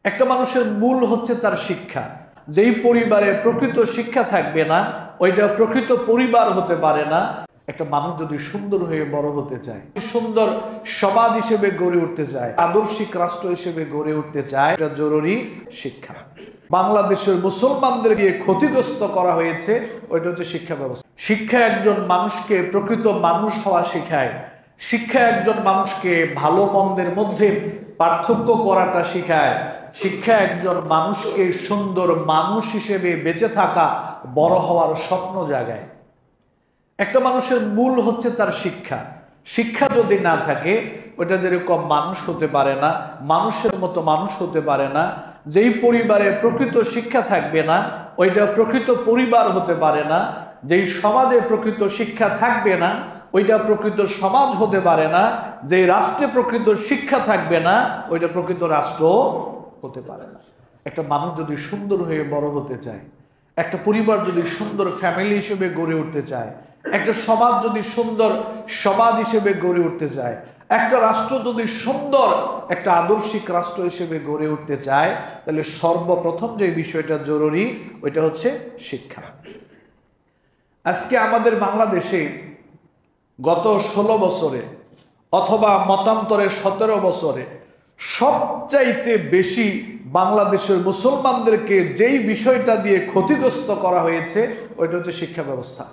একটা মানুষের মূল হচ্ছে তার শিক্ষা। যেই পরিবারে প্রকৃত শিক্ষা থাকবে না, ওইটা প্রকৃত পরিবার হতে পারে না। একটা মানুষ যদি সুন্দর হয়ে বড় হতে চায়, সুন্দর সমাজ হিসেবে গড়ে উঠতে চায়, আদর্শিক রাষ্ট্র হিসেবে গড়ে উঠতে চায়, এটা জরুরি শিক্ষা। বাংলাদেশের মুসলমানদের দিয়ে ক্ষতিগ্রস্ত করা হয়েছে, ওইটা হচ্ছে শিক্ষা ব্যবস্থা। শিক্ষা একজন মানুষকে প্রকৃত মানুষ হওয়া শেখায়। শিক্ষা একজন মানুষকে ভালো মন্দের মধ্যে পার্থক্য করাটা শেখায়। শিক্ষা একজন মানুষকে সুন্দর মানুষ হিসেবে বেঁচে থাকা, বড় হওয়ার স্বপ্ন জাগায়। একটা মানুষের মূল হচ্ছে তার শিক্ষা। শিক্ষা যদি না থাকে, ওটা যেরকম মানুষ হতে পারে না, মানুষের মতো মানুষ হতে পারে না। যেই পরিবারে প্রকৃত শিক্ষা থাকবে না, ওইটা প্রকৃত পরিবার হতে পারে না। যেই সমাজে প্রকৃত শিক্ষা থাকবে না, ওইটা প্রকৃত সমাজ হতে পারে না। যেই রাষ্ট্রে প্রকৃত শিক্ষা থাকবে না, ওইটা প্রকৃত রাষ্ট্র হতে পারে না। একটা মানুষ যদি সুন্দর হয়ে বড় হতে চায়, একটা পরিবার যদি সুন্দর ফ্যামিলি হিসেবে গড়ে উঠতে চায়, একটা সমাজ যদি সুন্দর সমাজ হিসেবে গড়ে উঠতে চায়, একটা রাষ্ট্র যদি সুন্দর একটা আদর্শিক রাষ্ট্র হিসেবে গড়ে উঠতে চায়, তাহলে সর্বপ্রথম যে বিষয়টা জরুরি, ওইটা হচ্ছে শিক্ষা। আজকে আমাদের বাংলাদেশে গত 16 বছরে অথবা মতান্তরে 17 বছরে সবচাইতে বেশি বাংলাদেশের মুসলমানদেরকে যেই বিষয়টা দিয়ে ক্ষতিগ্রস্ত করা হয়েছে, ওইটা হচ্ছে শিক্ষা ব্যবস্থা।